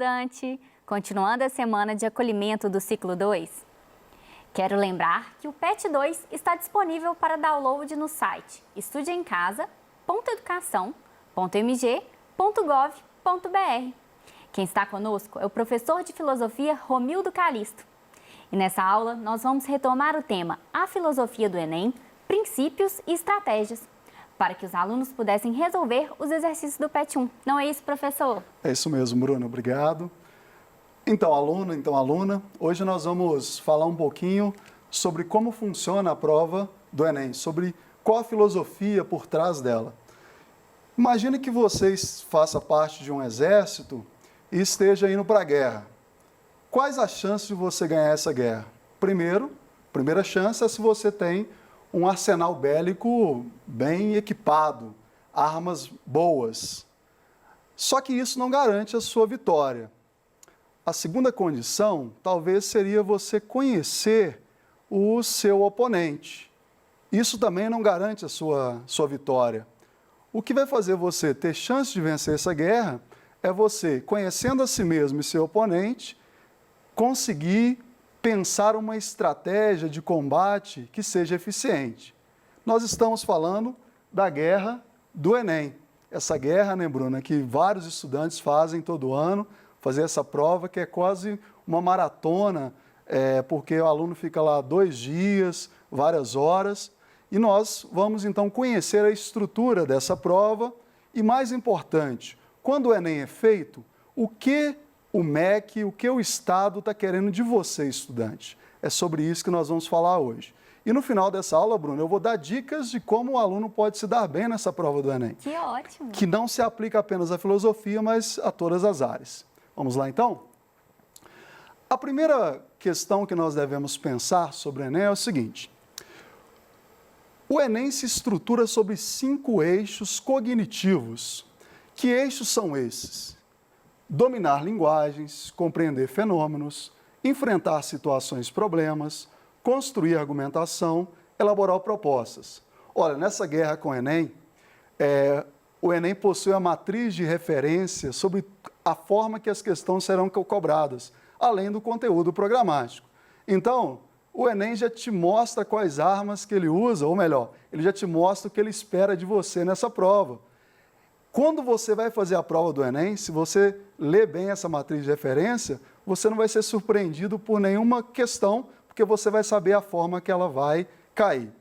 estudante! Continuando a semana de acolhimento do ciclo 2. Quero lembrar que o PET 2 está disponível para download no site estudeemcasa.educação.mg.gov.br. Quem está conosco é o professor de filosofia Romildo Calisto. E nessa aula nós vamos retomar o tema A Filosofia do Enem, Princípios e Estratégias, para que os alunos pudessem resolver os exercícios do PET 1. Não é isso, professor? É isso mesmo, Bruno. Obrigado. Então, aluno, aluna, hoje nós vamos falar um pouquinho sobre como funciona a prova do Enem, sobre qual a filosofia por trás dela. Imagine que você faça parte de um exército e esteja indo para a guerra. Quais as chances de você ganhar essa guerra? Primeira chance é se você tem um arsenal bélico bem equipado, armas boas. Só que isso não garante a sua vitória. A segunda condição, talvez, seria você conhecer o seu oponente. Isso também não garante a sua vitória. O que vai fazer você ter chance de vencer essa guerra é você, conhecendo a si mesmo e seu oponente, conseguir pensar uma estratégia de combate que seja eficiente. Nós estamos falando da guerra do Enem. Essa guerra, né, Bruna, que vários estudantes fazem todo ano, fazer essa prova, que é quase uma maratona, porque o aluno fica lá 2 dias, várias horas, e nós vamos então conhecer a estrutura dessa prova e, mais importante, quando o Enem é feito, o que o MEC, o que o Estado está querendo de você, estudante. É sobre isso que nós vamos falar hoje. E no final dessa aula, Bruno, eu vou dar dicas de como o aluno pode se dar bem nessa prova do Enem. Que ótimo! Que não se aplica apenas à filosofia, mas a todas as áreas. Vamos lá, então? A primeira questão que nós devemos pensar sobre o Enem é o seguinte. O Enem se estrutura sobre 5 eixos cognitivos. Que eixos são esses? Dominar linguagens, compreender fenômenos, enfrentar situações e problemas, construir argumentação, elaborar propostas. Olha, nessa guerra com o Enem, o Enem possui a matriz de referência sobre a forma que as questões serão cobradas, além do conteúdo programático. Então, o Enem já te mostra quais armas que ele usa, ou melhor, ele já te mostra o que ele espera de você nessa prova. Quando você vai fazer a prova do Enem, se você ler bem essa matriz de referência, você não vai ser surpreendido por nenhuma questão, porque você vai saber a forma que ela vai cair.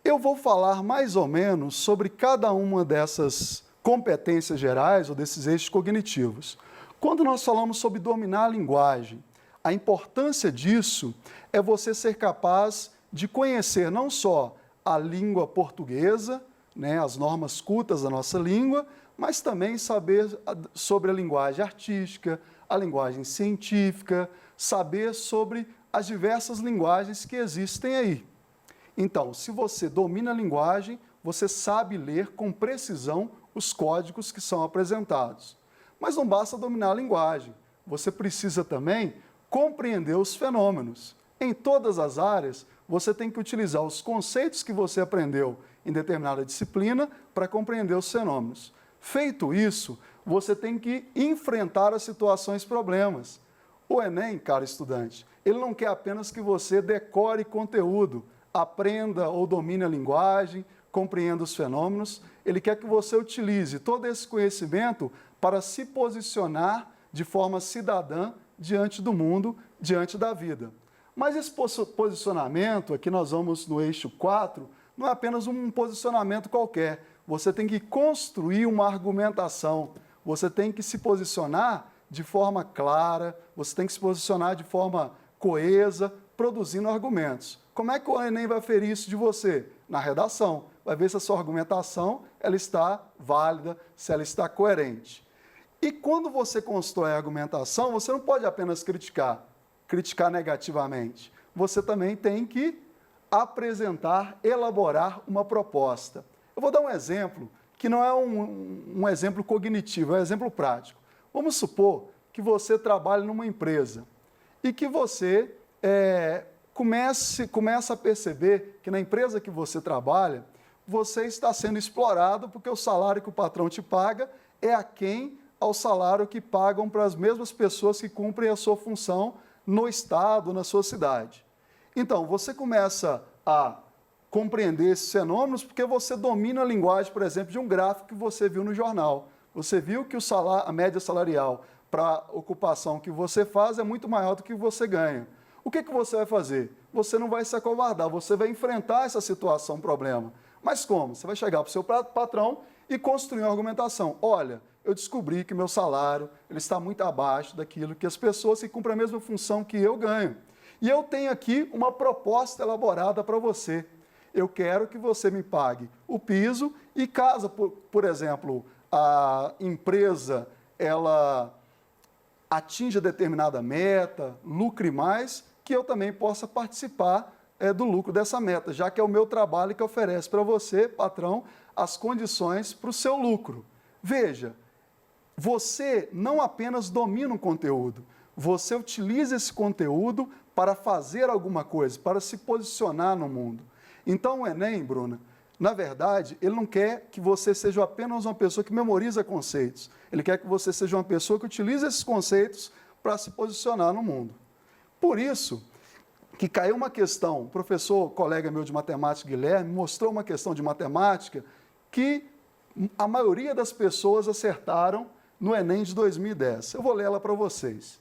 Eu vou falar mais ou menos sobre cada uma dessas competências gerais ou desses eixos cognitivos. Quando nós falamos sobre dominar a linguagem, a importância disso é você ser capaz de conhecer não só a língua portuguesa, né, as normas cultas da nossa língua, mas também saber sobre a linguagem artística, a linguagem científica, saber sobre as diversas linguagens que existem aí. Então, se você domina a linguagem, você sabe ler com precisão os códigos que são apresentados. Mas não basta dominar a linguagem, você precisa também compreender os fenômenos. Em todas as áreas, você tem que utilizar os conceitos que você aprendeu em determinada disciplina para compreender os fenômenos. Feito isso, você tem que enfrentar as situações e problemas. O Enem, caro estudante, ele não quer apenas que você decore conteúdo, aprenda ou domine a linguagem, compreenda os fenômenos, ele quer que você utilize todo esse conhecimento para se posicionar de forma cidadã diante do mundo, diante da vida. Mas esse posicionamento, aqui nós vamos no eixo 4, não é apenas um posicionamento qualquer. Você tem que construir uma argumentação, você tem que se posicionar de forma clara, você tem que se posicionar de forma coesa, produzindo argumentos. Como é que o Enem vai ferir isso de você? Na redação. Vai ver se a sua argumentação ela está válida, se ela está coerente. E quando você constrói a argumentação, você não pode apenas criticar negativamente. Você também tem que apresentar, elaborar uma proposta. Eu vou dar um exemplo, que não é um exemplo cognitivo, é um exemplo prático. Vamos supor que você trabalha numa empresa e que você começa a perceber que na empresa que você trabalha, você está sendo explorado porque o salário que o patrão te paga é aquém ao salário que pagam para as mesmas pessoas que cumprem a sua função no estado, na sua cidade. Então, você começa a compreender esses fenômenos porque você domina a linguagem, por exemplo, de um gráfico que você viu no jornal. Você viu que a média salarial para a ocupação que você faz é muito maior do que você ganha. O que você vai fazer? Você não vai se acovardar, você vai enfrentar essa situação, problema. Mas como? Você vai chegar para o seu patrão e construir uma argumentação. Olha, eu descobri que meu salário ele está muito abaixo daquilo que as pessoas que cumprem a mesma função que eu ganho. E eu tenho aqui uma proposta elaborada para você. Eu quero que você me pague o piso e caso, por exemplo, a empresa ela atinja determinada meta, lucre mais, que eu também possa participar do lucro dessa meta, já que é o meu trabalho que oferece para você, patrão, as condições para o seu lucro. Veja, você não apenas domina um conteúdo, você utiliza esse conteúdo para fazer alguma coisa, para se posicionar no mundo. Então, o Enem, Bruna, na verdade, ele não quer que você seja apenas uma pessoa que memoriza conceitos. Ele quer que você seja uma pessoa que utiliza esses conceitos para se posicionar no mundo. Por isso, que caiu uma questão, o professor, colega meu de matemática, Guilherme, mostrou uma questão de matemática que a maioria das pessoas acertaram no Enem de 2010. Eu vou ler ela para vocês.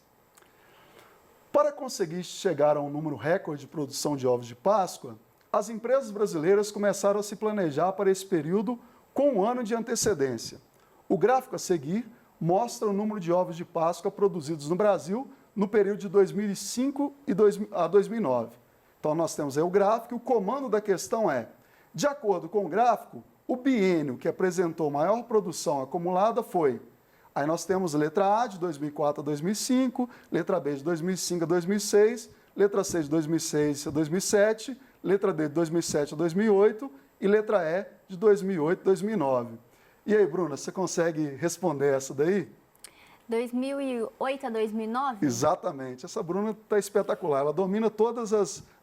Para conseguir chegar a um número recorde de produção de ovos de Páscoa, as empresas brasileiras começaram a se planejar para esse período com um ano de antecedência. O gráfico a seguir mostra o número de ovos de Páscoa produzidos no Brasil no período de 2005 a 2009. Então, nós temos aí o gráfico e o comando da questão é, de acordo com o gráfico, o biênio que apresentou maior produção acumulada foi, aí nós temos letra A de 2004 a 2005, letra B de 2005 a 2006, letra C de 2006 a 2007, letra D de 2007 a 2008 e letra E de 2008 a 2009. E aí, Bruna, você consegue responder essa daí? 2008 a 2009? Exatamente. Essa Bruna está espetacular. Ela domina todas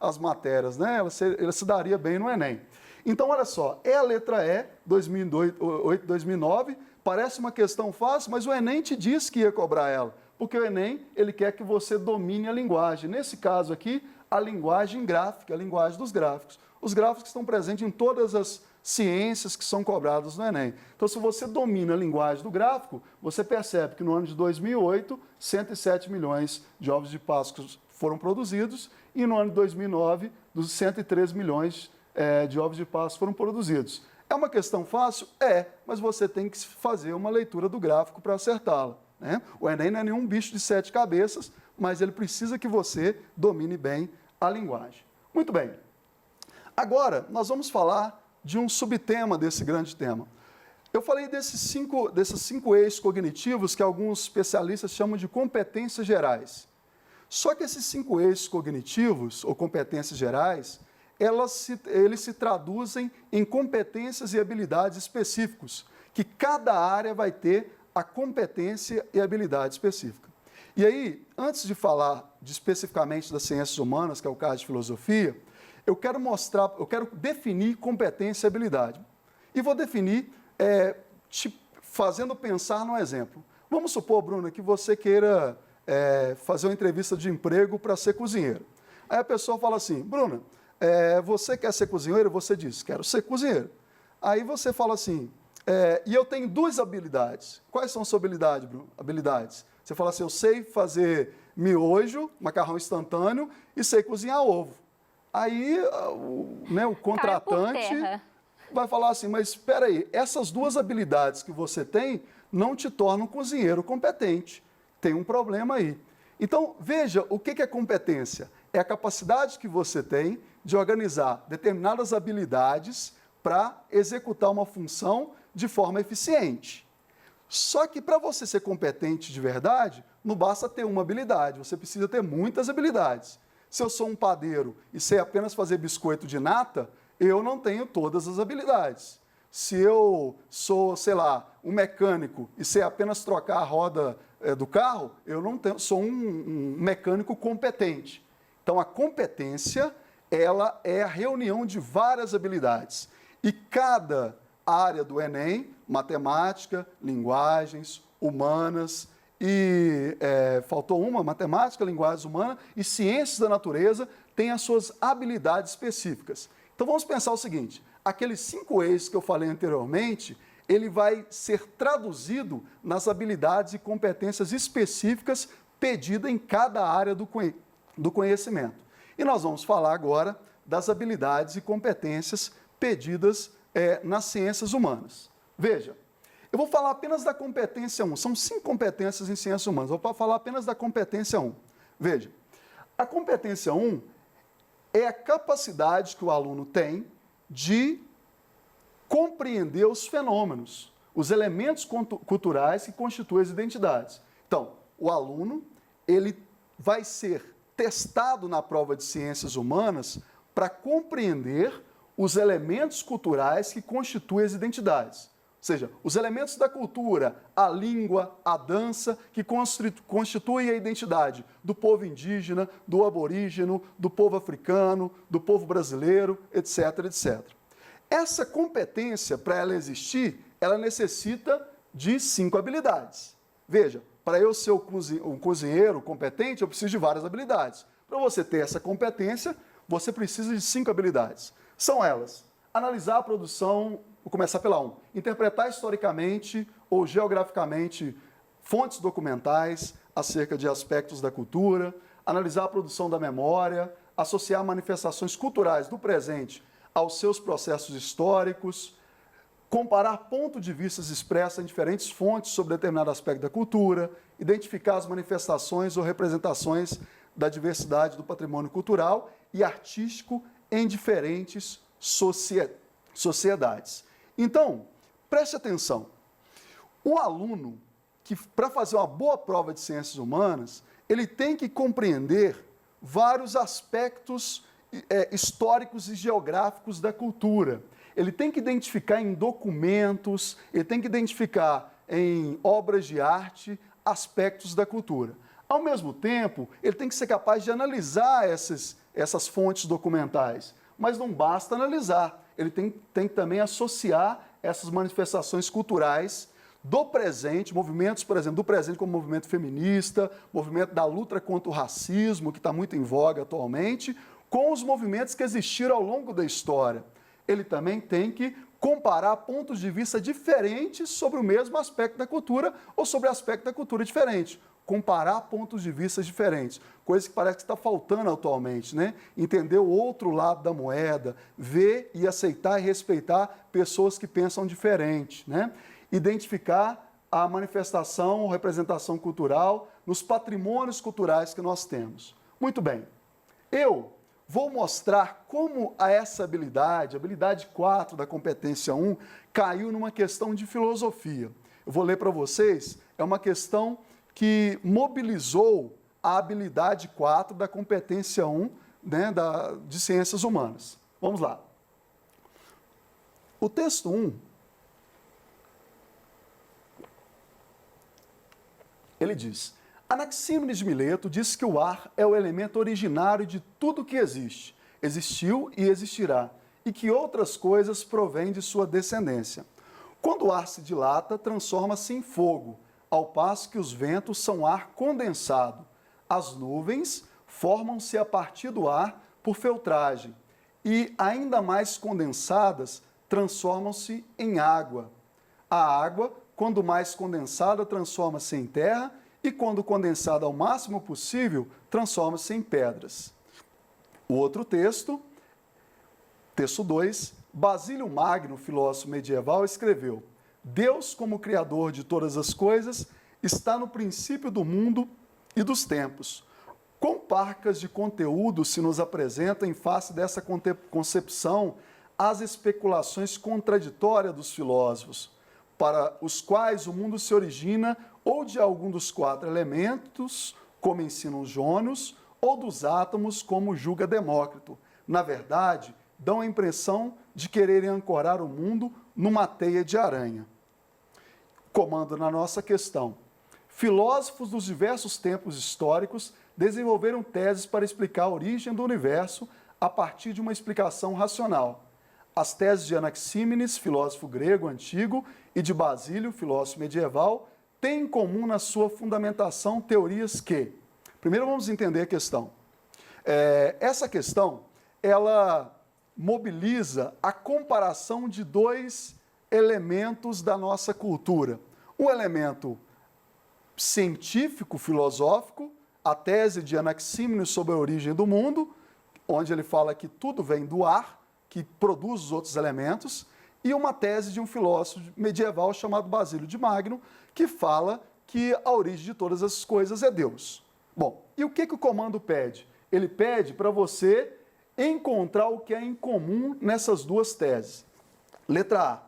as matérias, né? Ela se daria bem no Enem. Então, olha só, é a letra E, 2008, 2009. Parece uma questão fácil, mas o Enem te disse que ia cobrar ela. Porque o Enem, ele quer que você domine a linguagem. Nesse caso aqui, a linguagem gráfica, a linguagem dos gráficos. Os gráficos estão presentes em todas as ciências que são cobradas no Enem. Então, se você domina a linguagem do gráfico, você percebe que no ano de 2008, 107 milhões de ovos de Páscoa foram produzidos e no ano de 2009, dos 103 milhões de ovos de Páscoa foram produzidos. É uma questão fácil? É, mas você tem que fazer uma leitura do gráfico para acertá-la, né? O Enem não é nenhum bicho de 7 cabeças, mas ele precisa que você domine bem a linguagem. Muito bem. Agora, nós vamos falar de um subtema desse grande tema. Eu falei desses cinco eixos cognitivos que alguns especialistas chamam de competências gerais. Só que esses 5 eixos cognitivos, ou competências gerais, eles se traduzem em competências e habilidades específicos, que cada área vai ter a competência e habilidade específica. E aí, antes de falar especificamente das ciências humanas, que é o caso de filosofia, eu quero definir competência e habilidade. E vou definir fazendo pensar num exemplo. Vamos supor, Bruna, que você queira fazer uma entrevista de emprego para ser cozinheiro. Aí a pessoa fala assim, Bruna, você quer ser cozinheiro? Você diz, quero ser cozinheiro. Aí você fala assim, e eu tenho 2 habilidades. Quais são as suas habilidades, Bruna? Você fala assim, eu sei fazer miojo, macarrão instantâneo, e sei cozinhar ovo. Aí o contratante vai falar assim, mas espera aí, essas 2 habilidades que você tem não te tornam cozinheiro competente. Tem um problema aí. Então, veja, o que é competência? É a capacidade que você tem de organizar determinadas habilidades para executar uma função de forma eficiente. Só que para você ser competente de verdade, não basta ter uma habilidade, você precisa ter muitas habilidades. Se eu sou um padeiro e sei apenas fazer biscoito de nata, eu não tenho todas as habilidades. Se eu sou, sei lá, um mecânico e sei apenas trocar a roda do carro, eu não sou um mecânico competente. Então, a competência, ela é a reunião de várias habilidades. E cada área do Enem, matemática, linguagens, humanas e faltou uma, matemática, linguagens humanas e ciências da natureza têm as suas habilidades específicas. Então vamos pensar o seguinte, aqueles 5 eixos que eu falei anteriormente, ele vai ser traduzido nas habilidades e competências específicas pedidas em cada área do conhecimento. E nós vamos falar agora das habilidades e competências pedidas nas ciências humanas. Veja, eu vou falar apenas da competência 1, são 5 competências em ciências humanas, vou falar apenas da competência 1. Veja, a competência 1 é a capacidade que o aluno tem de compreender os fenômenos, os elementos culturais que constituem as identidades. Então, o aluno, ele vai ser testado na prova de ciências humanas para compreender os elementos culturais que constituem as identidades. Ou seja, os elementos da cultura, a língua, a dança, que constituem a identidade do povo indígena, do aborígeno, do povo africano, do povo brasileiro, etc, etc. Essa competência, para ela existir, ela necessita de 5 habilidades. Veja, para eu ser um cozinheiro competente, eu preciso de várias habilidades. Para você ter essa competência, você precisa de 5 habilidades. São elas: analisar a produção, vou começar pela 1, interpretar historicamente ou geograficamente fontes documentais acerca de aspectos da cultura, analisar a produção da memória, associar manifestações culturais do presente aos seus processos históricos, comparar pontos de vista expressos em diferentes fontes sobre determinado aspecto da cultura, identificar as manifestações ou representações da diversidade do patrimônio cultural e artístico em diferentes sociedades. Então, preste atenção, o aluno, que para fazer uma boa prova de ciências humanas, ele tem que compreender vários aspectos históricos e geográficos da cultura. Ele tem que identificar em documentos, ele tem que identificar em obras de arte aspectos da cultura. Ao mesmo tempo, ele tem que ser capaz de analisar essas fontes documentais. Mas não basta analisar, ele tem que também associar essas manifestações culturais do presente, movimentos, por exemplo, do presente como movimento feminista, movimento da luta contra o racismo, que está muito em voga atualmente, com os movimentos que existiram ao longo da história. Ele também tem que comparar pontos de vista diferentes sobre o mesmo aspecto da cultura ou sobre aspecto da cultura diferente. Comparar pontos de vista diferentes, coisa que parece que está faltando atualmente, né? Entender o outro lado da moeda, ver e aceitar e respeitar pessoas que pensam diferente, né? Identificar a manifestação ou representação cultural nos patrimônios culturais que nós temos. Muito bem, eu vou mostrar como essa habilidade, a habilidade 4 da competência 1, caiu numa questão de filosofia. Eu vou ler para vocês, é uma questão que mobilizou a habilidade 4 da competência 1, né, de ciências humanas. Vamos lá. O texto 1, ele diz: Anaxímenes de Mileto disse que o ar é o elemento originário de tudo que existe, existiu e existirá, e que outras coisas provêm de sua descendência. Quando o ar se dilata, transforma-se em fogo, ao passo que os ventos são ar condensado. As nuvens formam-se a partir do ar por filtragem, e, ainda mais condensadas, transformam-se em água. A água, quando mais condensada, transforma-se em terra, e quando condensada ao máximo possível, transforma-se em pedras. O outro texto, texto 2, Basílio Magno, filósofo medieval, escreveu: Deus, como Criador de todas as coisas, está no princípio do mundo e dos tempos. Quão parcas de conteúdo se nos apresenta em face dessa concepção as especulações contraditórias dos filósofos, para os quais o mundo se origina ou de algum dos 4 elementos, como ensinam os jônios, ou dos átomos, como julga Demócrito. Na verdade, dão a impressão de quererem ancorar o mundo numa teia de aranha. Comando na nossa questão. Filósofos dos diversos tempos históricos desenvolveram teses para explicar a origem do universo a partir de uma explicação racional. As teses de Anaxímenes, filósofo grego antigo, e de Basílio, filósofo medieval, têm em comum na sua fundamentação teorias que... Primeiro vamos entender a questão. Essa questão, ela mobiliza a comparação de dois elementos da nossa cultura. Um elemento científico, filosófico, a tese de Anaxímenes sobre a origem do mundo, onde ele fala que tudo vem do ar, que produz os outros elementos, e uma tese de um filósofo medieval chamado Basílio de Magno, que fala que a origem de todas as coisas é Deus. Bom, e o que o comando pede? Ele pede para você encontrar o que é em comum nessas duas teses. Letra A.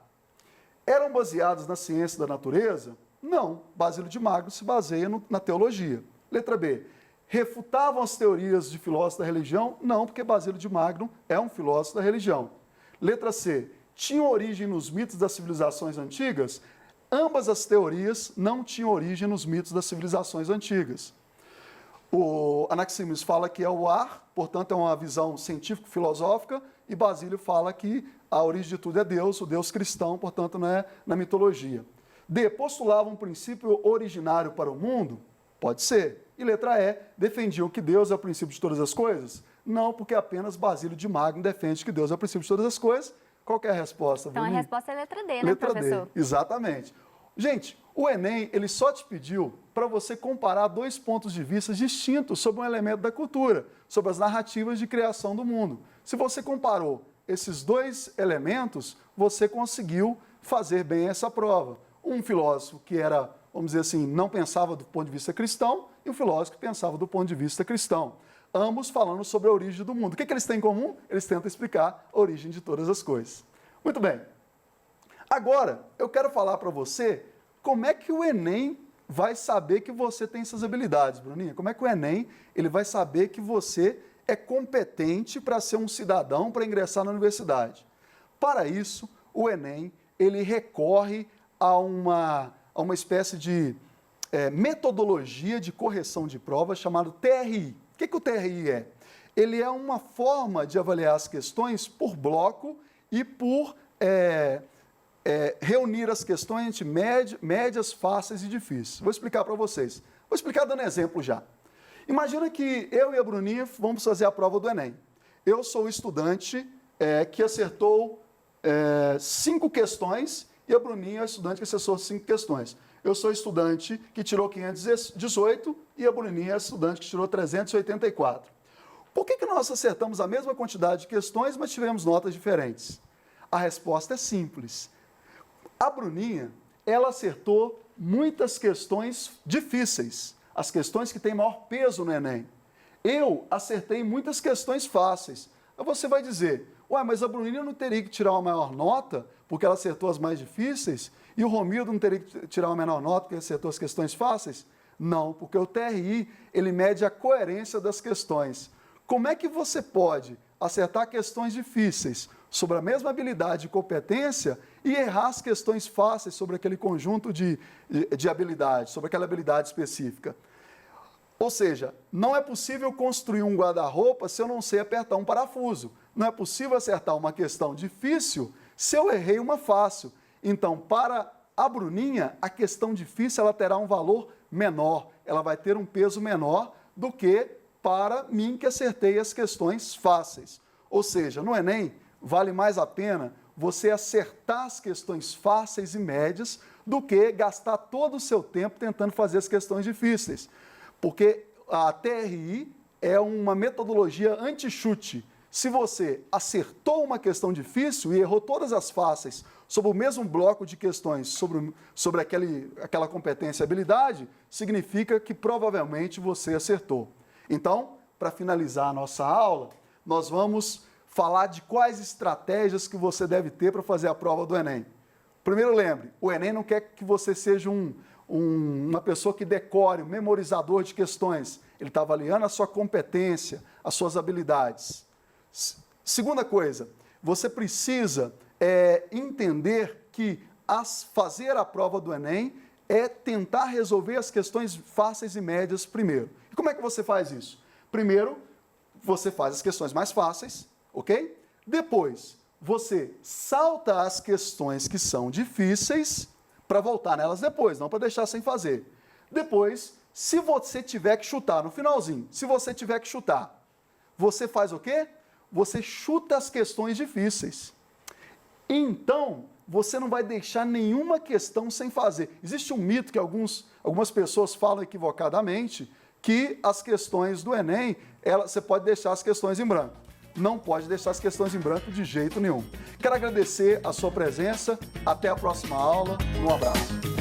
Eram baseados na ciência da natureza? Não. Basílio de Magno se baseia na teologia. Letra B. Refutavam as teorias de filósofos da religião? Não, porque Basílio de Magno é um filósofo da religião. Letra C. Tinham origem nos mitos das civilizações antigas? Ambas as teorias não tinham origem nos mitos das civilizações antigas. O Anaxímenes fala que é o ar, portanto é uma visão científico-filosófica, e Basílio fala que a origem de tudo é Deus, o Deus cristão, portanto não é na mitologia. D. Postulava um princípio originário para o mundo? Pode ser. E letra E. Defendiam que Deus é o princípio de todas as coisas? Não, porque apenas Basílio de Magno defende que Deus é o princípio de todas as coisas. Qual que é a resposta, Então, Bruninho? a resposta é letra D, né, Letra professor? D, exatamente. Gente, o Enem, ele só te pediu para você comparar dois pontos de vista distintos sobre um elemento da cultura, sobre as narrativas de criação do mundo. Se você comparou esses dois elementos, você conseguiu fazer bem essa prova. Um filósofo que era, vamos dizer assim, não pensava do ponto de vista cristão, e um filósofo que pensava do ponto de vista cristão. Ambos falando sobre a origem do mundo. O que eles têm em comum? Eles tentam explicar a origem de todas as coisas. Muito bem. Agora, eu quero falar para você como é que o Enem vai saber que você tem essas habilidades, Bruninha. Como é que o Enem ele vai saber que você é competente para ser um cidadão, para ingressar na universidade? Para isso, o Enem ele recorre a uma espécie de metodologia de correção de prova chamada TRI. O que o TRI é? Ele é uma forma de avaliar as questões por bloco e por reunir as questões entre médias, fáceis e difíceis. Vou explicar para vocês. Vou explicar dando exemplo já. Imagina que eu e a Bruninha vamos fazer a prova do Enem. Eu sou o estudante que acertou 5 questões e a Bruninha é a estudante que acertou 5 questões. Eu sou estudante que tirou 518 e a Bruninha é a estudante que tirou 384. Por que nós acertamos a mesma quantidade de questões, mas tivemos notas diferentes? A resposta é simples. A Bruninha, ela acertou muitas questões difíceis, as questões que têm maior peso no Enem. Eu acertei muitas questões fáceis. Aí você vai dizer, ué, mas a Bruninha não teria que tirar uma maior nota porque ela acertou as mais difíceis? E o Romildo não teria que tirar uma menor nota porque acertou as questões fáceis? Não, porque o TRI, ele mede a coerência das questões. Como é que você pode acertar questões difíceis sobre a mesma habilidade e competência e errar as questões fáceis sobre aquele conjunto de habilidades, sobre aquela habilidade específica? Ou seja, não é possível construir um guarda-roupa se eu não sei apertar um parafuso. Não é possível acertar uma questão difícil se eu errei uma fácil. Então, para a Bruninha, a questão difícil ela terá um valor menor, ela vai ter um peso menor do que para mim que acertei as questões fáceis. Ou seja, no Enem, vale mais a pena você acertar as questões fáceis e médias do que gastar todo o seu tempo tentando fazer as questões difíceis. Porque a TRI é uma metodologia anti-chute. Se você acertou uma questão difícil e errou todas as fáceis sobre o mesmo bloco de questões sobre aquela competência e habilidade, significa que provavelmente você acertou. Então, para finalizar a nossa aula, nós vamos falar de quais estratégias que você deve ter para fazer a prova do Enem. Primeiro, lembre, o Enem não quer que você seja uma pessoa que decore, um memorizador de questões. Ele está avaliando a sua competência, as suas habilidades. Segunda coisa, você precisa entender que fazer a prova do Enem é tentar resolver as questões fáceis e médias primeiro. E como é que você faz isso? Primeiro, você faz as questões mais fáceis, ok? Depois, você salta as questões que são difíceis para voltar nelas depois, não para deixar sem fazer. Depois, se você tiver que chutar, no finalzinho, se você tiver que chutar, você faz o quê? Você chuta as questões difíceis. Então, você não vai deixar nenhuma questão sem fazer. Existe um mito que algumas pessoas falam equivocadamente, que as questões do Enem, você pode deixar as questões em branco. Não pode deixar as questões em branco de jeito nenhum. Quero agradecer a sua presença. Até a próxima aula. Um abraço.